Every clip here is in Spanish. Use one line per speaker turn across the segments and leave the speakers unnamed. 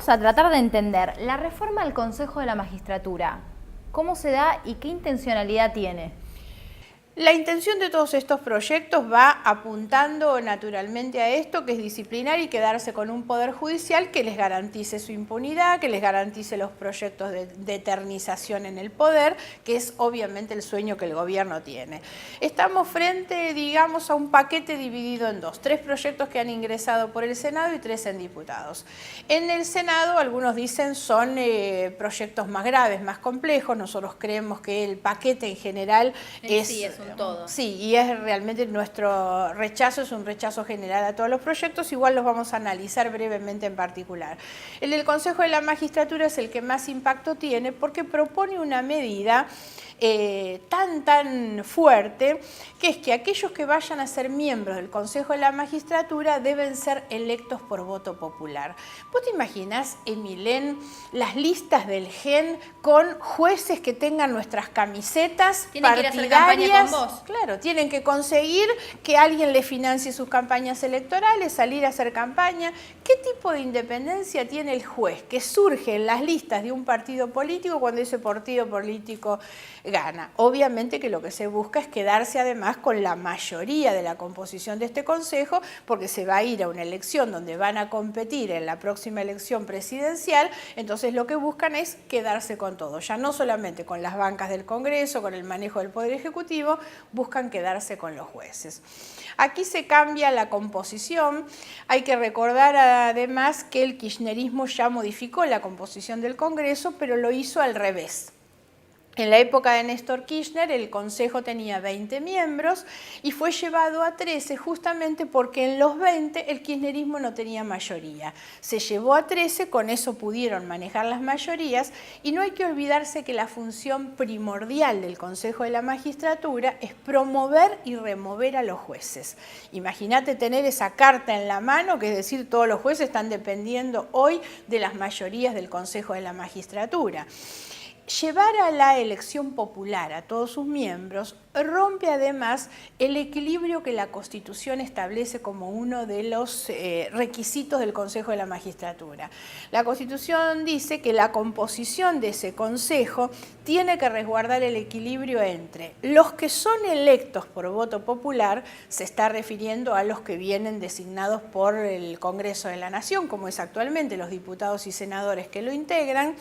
vamos a tratar de entender la reforma al Consejo de la Magistratura. ¿Cómo se da y qué intencionalidad tiene?
La intención de todos estos proyectos va apuntando naturalmente a esto, que es disciplinar y quedarse con un poder judicial que les garantice su impunidad, que les garantice los proyectos de eternización en el poder, que es obviamente el sueño que el gobierno tiene. Estamos frente, digamos, a un paquete dividido en dos, 3 proyectos que han ingresado por el Senado y 3 en diputados. En el Senado, algunos dicen, son proyectos más graves, más complejos. Nosotros creemos que el paquete en general es
todo.
Sí, y es realmente nuestro rechazo, es un rechazo general a todos los proyectos, igual los vamos a analizar brevemente en particular. El del Consejo de la Magistratura es el que más impacto tiene porque propone una medida tan fuerte, que es que aquellos que vayan a ser miembros del Consejo de la Magistratura deben ser electos por voto popular. ¿Vos te imaginás, Emilén, las listas del GEN con jueces que tengan nuestras camisetas
¿Tienen
partidarias?
Que ir a hacer campaña con vos?
Claro, tienen que conseguir que alguien les financie sus campañas electorales, salir a hacer campaña. ¿Qué tipo de independencia tiene el juez que surge en las listas de un partido político cuando ese partido político gana? Obviamente que lo que se busca es quedarse además con la mayoría de la composición de este consejo, porque se va a ir a una elección donde van a competir en la próxima elección presidencial. Entonces lo que buscan es quedarse con todo, ya no solamente con las bancas del Congreso, con el manejo del Poder Ejecutivo, buscan quedarse con los jueces. Aquí se cambia la composición. Hay que recordar además que el kirchnerismo ya modificó la composición del Congreso, pero lo hizo al revés. En la época de Néstor Kirchner el Consejo tenía 20 miembros y fue llevado a 13 justamente porque en los 20 el kirchnerismo no tenía mayoría. Se llevó a 13, con eso pudieron manejar las mayorías, y no hay que olvidarse que la función primordial del Consejo de la Magistratura es promover y remover a los jueces. Imagínate tener esa carta en la mano, que es decir, todos los jueces están dependiendo hoy de las mayorías del Consejo de la Magistratura. Llevar a la elección popular a todos sus miembros rompe además el equilibrio que la Constitución establece como uno de los requisitos del Consejo de la Magistratura. La Constitución dice que la composición de ese Consejo tiene que resguardar el equilibrio entre los que son electos por voto popular, se está refiriendo a los que vienen designados por el Congreso de la Nación, como es actualmente, los diputados y senadores que lo integran,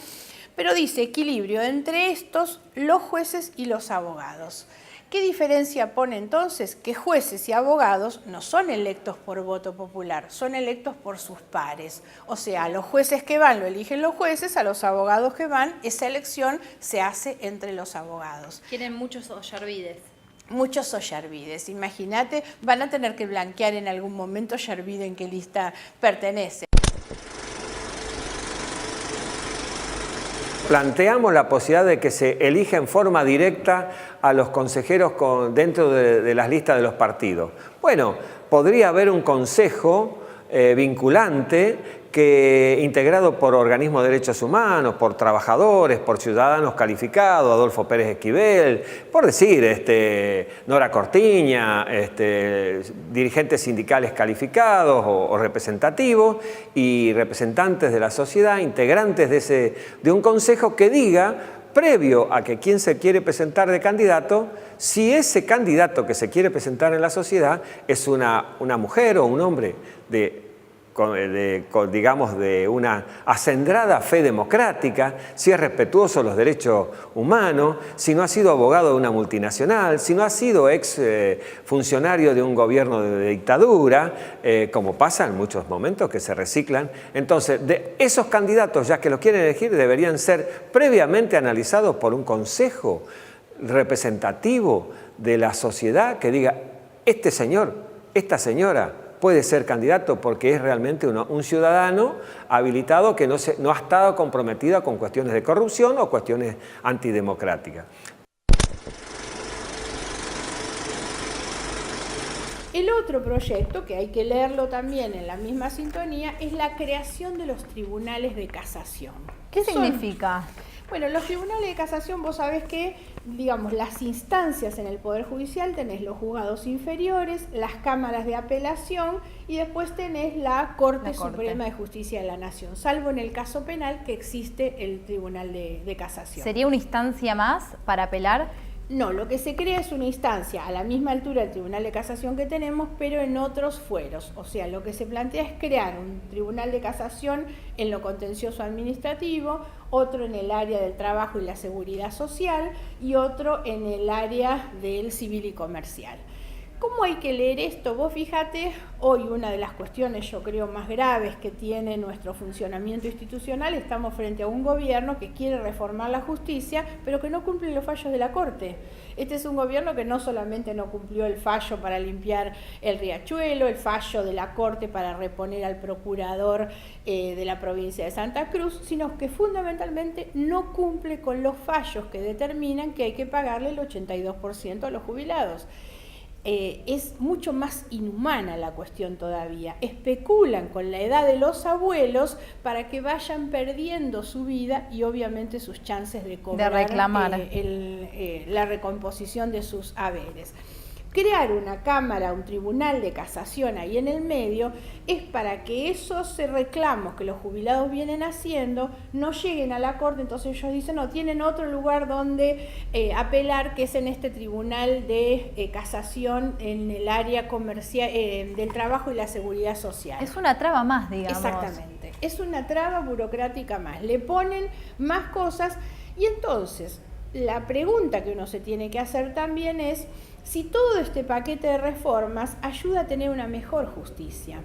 pero dice equilibrio entre estos, los jueces y los abogados. ¿Qué diferencia pone entonces? Que jueces y abogados no son electos por voto popular, son electos por sus pares. O sea, a los jueces que van lo eligen los jueces, a los abogados que van, esa elección se hace entre los abogados.
Tienen muchos Ollarvides.
Muchos Ollarvides. Imagínate, van a tener que blanquear en algún momento Ollarvide en qué lista pertenece.
Planteamos la posibilidad de que se elija en forma directa a los consejeros dentro de las listas de los partidos. Bueno, podría haber un consejo vinculante integrado por organismos de derechos humanos, por trabajadores, por ciudadanos calificados, Adolfo Pérez Esquivel, por decir, Nora Cortiña, dirigentes sindicales calificados o representativos y representantes de la sociedad, integrantes de un consejo que diga, previo a que quien se quiere presentar de candidato, si ese candidato que se quiere presentar en la sociedad es una mujer o un hombre digamos, de una acendrada fe democrática, si es respetuoso de los derechos humanos, si no ha sido abogado de una multinacional, si no ha sido ex funcionario de un gobierno de dictadura, como pasa en muchos momentos que se reciclan. Entonces, de esos candidatos, ya que los quieren elegir, deberían ser previamente analizados por un consejo representativo de la sociedad que diga, este señor, esta señora, puede ser candidato porque es realmente un ciudadano habilitado que no ha estado comprometido con cuestiones de corrupción o cuestiones antidemocráticas.
El otro proyecto, que hay que leerlo también en la misma sintonía, es la creación de los tribunales de casación.
¿Qué significa?
Bueno, los tribunales de casación, vos sabés que, digamos, las instancias en el Poder Judicial, tenés los juzgados inferiores, las cámaras de apelación y después tenés la Corte Suprema de Justicia de la Nación, salvo en el caso penal que existe el Tribunal de Casación.
¿Sería una instancia más para apelar?
No, lo que se crea es una instancia a la misma altura del Tribunal de Casación que tenemos, pero en otros fueros. O sea, lo que se plantea es crear un Tribunal de Casación en lo contencioso administrativo, otro en el área del trabajo y la seguridad social y otro en el área del civil y comercial. ¿Cómo hay que leer esto? Vos fíjate, hoy una de las cuestiones yo creo más graves que tiene nuestro funcionamiento institucional, estamos frente a un gobierno que quiere reformar la justicia, pero que no cumple los fallos de la Corte. Este es un gobierno que no solamente no cumplió el fallo para limpiar el riachuelo, el fallo de la Corte para reponer al procurador de la provincia de Santa Cruz, sino que fundamentalmente no cumple con los fallos que determinan que hay que pagarle el 82% a los jubilados. Es mucho más inhumana la cuestión todavía. Especulan con la edad de los abuelos para que vayan perdiendo su vida y obviamente sus chances de cobrar,
de reclamar
la recomposición de sus haberes. Crear una cámara, un tribunal de casación ahí en el medio, es para que esos reclamos que los jubilados vienen haciendo no lleguen a la Corte. Entonces ellos dicen, no, tienen otro lugar donde apelar, que es en este tribunal de casación en el área comercial, del trabajo y la seguridad social.
Es una traba más, digamos.
Exactamente, es una traba burocrática más. Le ponen más cosas y entonces la pregunta que uno se tiene que hacer también es si todo este paquete de reformas ayuda a tener una mejor justicia.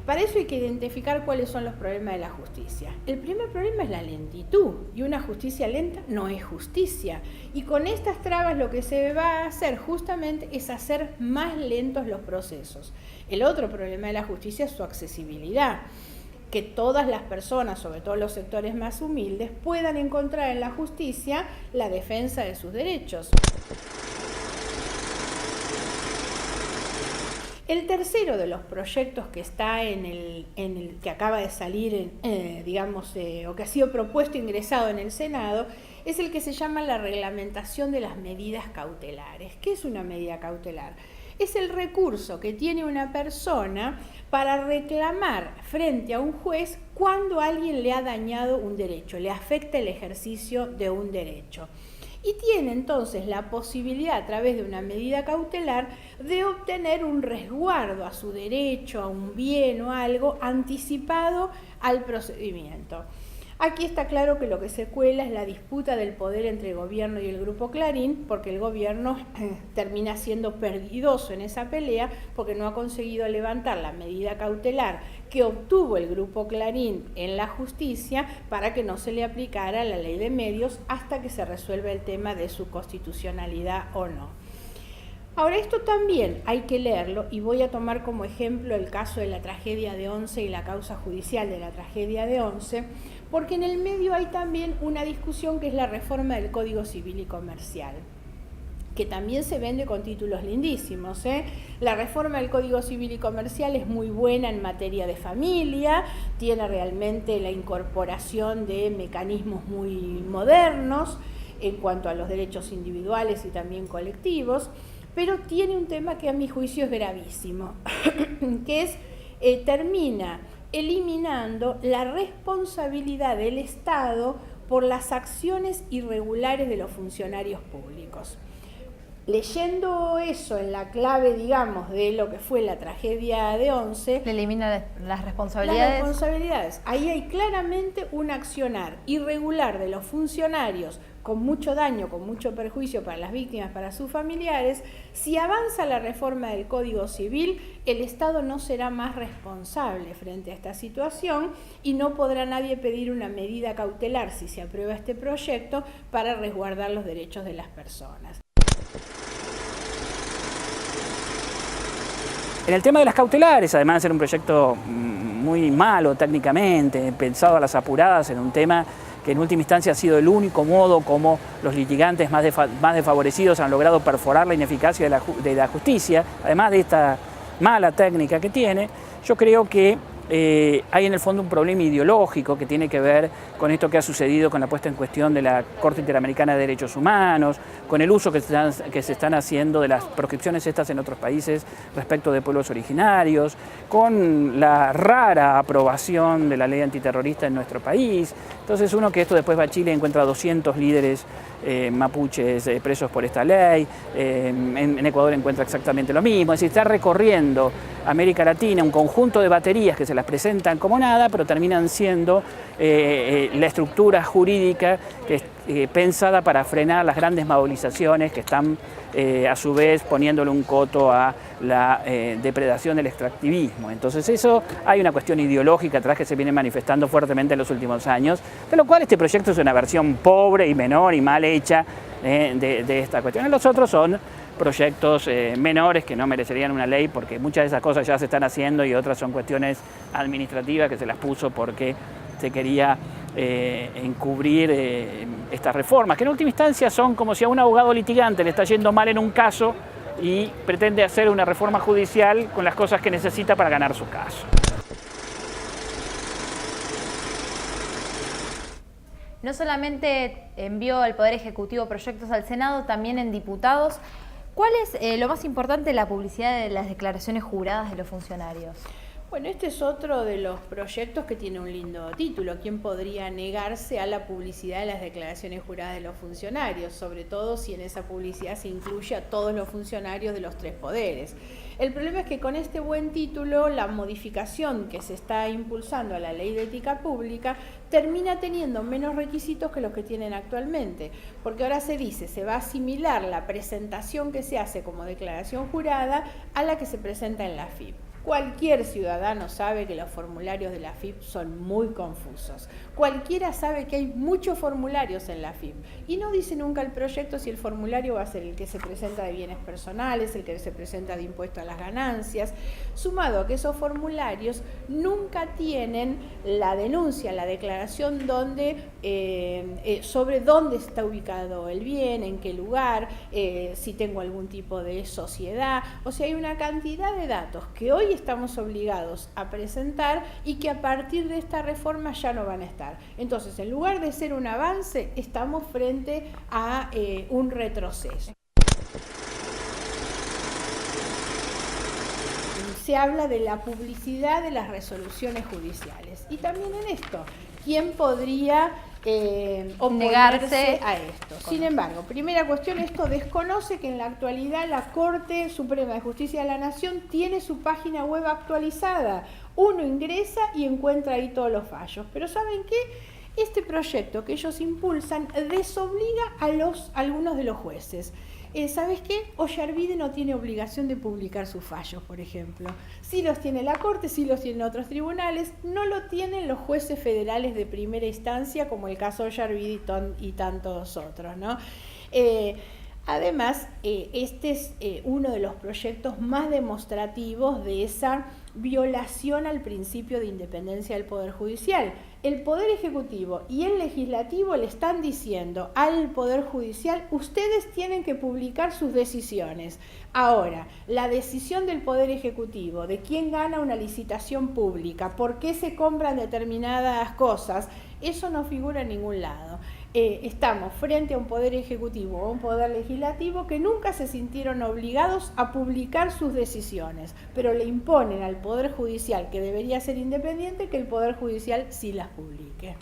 Para eso hay que identificar cuáles son los problemas de la justicia. El primer problema es la lentitud, y una justicia lenta no es justicia. Y con estas trabas lo que se va a hacer justamente es hacer más lentos los procesos. El otro problema de la justicia es su accesibilidad. Que todas las personas, sobre todo los sectores más humildes, puedan encontrar en la justicia la defensa de sus derechos. El tercero de los proyectos que está en el que acaba de salir, o que ha sido propuesto e ingresado en el Senado, es el que se llama la reglamentación de las medidas cautelares. ¿Qué es una medida cautelar? Es el recurso que tiene una persona para reclamar frente a un juez cuando alguien le ha dañado un derecho, le afecta el ejercicio de un derecho. Y tiene entonces la posibilidad a través de una medida cautelar de obtener un resguardo a su derecho, a un bien o algo anticipado al procedimiento. Aquí está claro que lo que se cuela es la disputa del poder entre el gobierno y el Grupo Clarín, porque el gobierno termina siendo perdidoso en esa pelea porque no ha conseguido levantar la medida cautelar que obtuvo el Grupo Clarín en la justicia para que no se le aplicara la ley de medios hasta que se resuelva el tema de su constitucionalidad o no. Ahora, esto también hay que leerlo y voy a tomar como ejemplo el caso de la tragedia de Once y la causa judicial de la tragedia de Once, porque en el medio hay también una discusión que es la reforma del Código Civil y Comercial, que también se vende con títulos lindísimos, ¿eh? La reforma del Código Civil y Comercial es muy buena en materia de familia, tiene realmente la incorporación de mecanismos muy modernos en cuanto a los derechos individuales y también colectivos, pero tiene un tema que a mi juicio es gravísimo, que es, termina eliminando la responsabilidad del Estado por las acciones irregulares de los funcionarios públicos. Leyendo eso en la clave, digamos, de lo que fue la tragedia de Once,
le elimina las responsabilidades.
Las responsabilidades. Ahí hay claramente un accionar irregular de los funcionarios con mucho daño, con mucho perjuicio para las víctimas, para sus familiares. Si avanza la reforma del Código Civil, el Estado no será más responsable frente a esta situación y no podrá nadie pedir una medida cautelar si se aprueba este proyecto para resguardar los derechos de las personas.
En el tema de las cautelares, además de ser un proyecto muy malo técnicamente, pensado a las apuradas en un tema que en última instancia ha sido el único modo como los litigantes más desfavorecidos han logrado perforar la ineficacia de la justicia, además de esta mala técnica que tiene, yo creo que hay en el fondo un problema ideológico que tiene que ver con esto que ha sucedido con la puesta en cuestión de la Corte Interamericana de Derechos Humanos, con el uso que se están haciendo de las proscripciones estas en otros países respecto de pueblos originarios, con la rara aprobación de la ley antiterrorista en nuestro país. Entonces uno que esto después va a Chile y encuentra 200 líderes mapuches presos por esta ley, en Ecuador encuentra exactamente lo mismo, es decir, está recorriendo América Latina un conjunto de baterías que se las presentan como nada, pero terminan siendo la estructura jurídica que es pensada para frenar las grandes movilizaciones que están a su vez poniéndole un coto a la depredación del extractivismo. Entonces eso, hay una cuestión ideológica atrás que se viene manifestando fuertemente en los últimos años, de lo cual este proyecto es una versión pobre y menor y mal hecha de esta cuestión. Los otros son proyectos menores que no merecerían una ley porque muchas de esas cosas ya se están haciendo y otras son cuestiones administrativas que se las puso porque se quería encubrir estas reformas, que en última instancia son como si a un abogado litigante le está yendo mal en un caso y pretende hacer una reforma judicial con las cosas que necesita para ganar su caso.
No solamente envió el Poder Ejecutivo proyectos al Senado, también en diputados. ¿Cuál es lo más importante de la publicidad de las declaraciones juradas de los funcionarios?
Bueno, este es otro de los proyectos que tiene un lindo título. ¿Quién podría negarse a la publicidad de las declaraciones juradas de los funcionarios? Sobre todo si en esa publicidad se incluye a todos los funcionarios de los tres poderes. El problema es que con este buen título, la modificación que se está impulsando a la Ley de Ética Pública termina teniendo menos requisitos que los que tienen actualmente. Porque ahora se dice, se va a asimilar la presentación que se hace como declaración jurada a la que se presenta en la AFIP. Cualquier ciudadano sabe que los formularios de la AFIP son muy confusos. Cualquiera sabe que hay muchos formularios en la AFIP y no dice nunca el proyecto si el formulario va a ser el que se presenta de bienes personales, el que se presenta de impuesto a las ganancias, sumado a que esos formularios nunca tienen la denuncia, la declaración donde, sobre dónde está ubicado el bien, en qué lugar, si tengo algún tipo de sociedad. O sea, hay una cantidad de datos que hoy estamos obligados a presentar y que a partir de esta reforma ya no van a estar. Entonces, en lugar de ser un avance, estamos frente a un retroceso. Se habla de la publicidad de las resoluciones judiciales. Y también en esto, ¿quién podría oponerse a esto? Sin embargo, primera cuestión, esto desconoce que en la actualidad la Corte Suprema de Justicia de la Nación tiene su página web actualizada. Uno ingresa y encuentra ahí todos los fallos. Pero ¿saben qué? Este proyecto que ellos impulsan desobliga a algunos de los jueces. ¿Sabes qué? Ollarvide no tiene obligación de publicar sus fallos, por ejemplo. Sí los tiene la Corte, sí los tienen otros tribunales, no lo tienen los jueces federales de primera instancia, como el caso Ollarvide y tantos otros, ¿no? Además, este es uno de los proyectos más demostrativos de esa violación al principio de independencia del Poder Judicial. El Poder Ejecutivo y el Legislativo le están diciendo al Poder Judicial, ustedes tienen que publicar sus decisiones. Ahora, la decisión del Poder Ejecutivo de quién gana una licitación pública, por qué se compran determinadas cosas, eso no figura en ningún lado. Estamos frente a un Poder Ejecutivo o un Poder Legislativo que nunca se sintieron obligados a publicar sus decisiones, pero le imponen al Poder Judicial, que debería ser independiente, que el Poder Judicial sí las publique.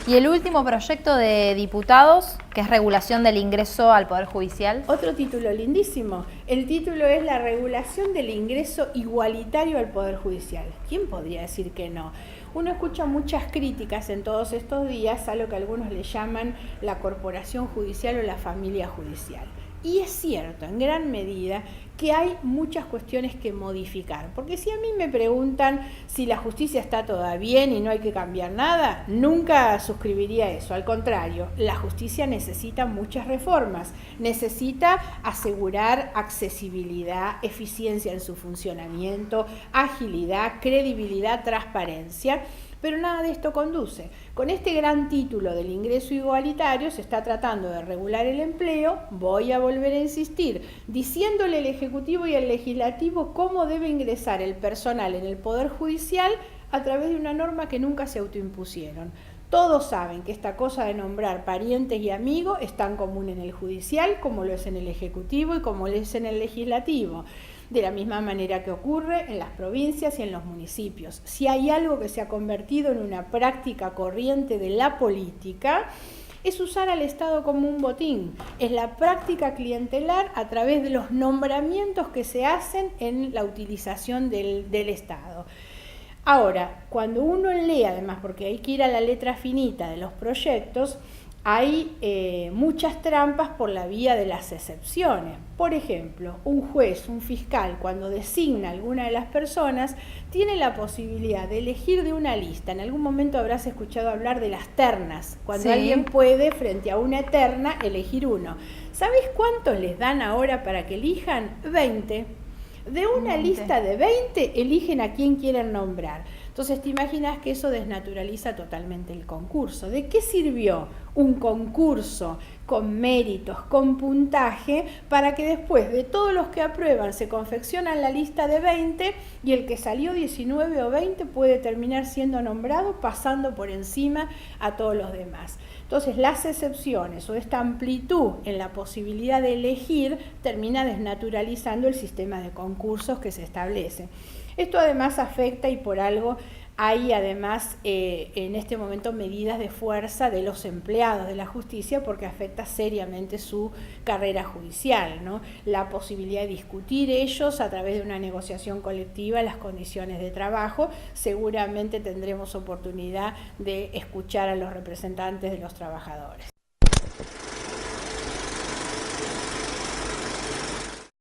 Y el último proyecto de diputados, que es regulación del ingreso al Poder Judicial.
Otro título lindísimo. El título es la regulación del ingreso igualitario al Poder Judicial. ¿Quién podría decir que no? Uno escucha muchas críticas en todos estos días a lo que algunos le llaman la corporación judicial o la familia judicial. Y es cierto, en gran medida, que hay muchas cuestiones que modificar. Porque si a mí me preguntan si la justicia está toda bien y no hay que cambiar nada, nunca suscribiría eso. Al contrario, la justicia necesita muchas reformas. Necesita asegurar accesibilidad, eficiencia en su funcionamiento, agilidad, credibilidad, transparencia. Pero nada de esto conduce. Con este gran título del ingreso igualitario se está tratando de regular el empleo, voy a volver a insistir, diciéndole al Ejecutivo y al Legislativo cómo debe ingresar el personal en el Poder Judicial a través de una norma que nunca se autoimpusieron. Todos saben que esta cosa de nombrar parientes y amigos es tan común en el judicial como lo es en el Ejecutivo y como lo es en el Legislativo, de la misma manera que ocurre en las provincias y en los municipios. Si hay algo que se ha convertido en una práctica corriente de la política, es usar al Estado como un botín, es la práctica clientelar a través de los nombramientos que se hacen en la utilización del Estado. Ahora, cuando uno lee, además, porque hay que ir a la letra finita de los proyectos, hay muchas trampas por la vía de las excepciones. Por ejemplo, un juez, un fiscal, cuando designa a alguna de las personas, tiene la posibilidad de elegir de una lista. En algún momento habrás escuchado hablar de las ternas, cuando
sí,
alguien puede, frente a una terna, elegir uno. ¿Sabés cuántos les dan ahora para que elijan? 20. De una lista de 20 eligen a quién quieren nombrar. Entonces te imaginas que eso desnaturaliza totalmente el concurso. ¿De qué sirvió un concurso con méritos, con puntaje, para que después de todos los que aprueban se confeccionan la lista de 20 y el que salió 19 o 20 puede terminar siendo nombrado pasando por encima a todos los demás? Entonces las excepciones o esta amplitud en la posibilidad de elegir termina desnaturalizando el sistema de concursos que se establece. Esto además afecta, y por algo hay además en este momento medidas de fuerza de los empleados de la justicia, porque afecta seriamente su carrera judicial, ¿no? La posibilidad de discutir ellos a través de una negociación colectiva las condiciones de trabajo. Seguramente tendremos oportunidad de escuchar a los representantes de los trabajadores.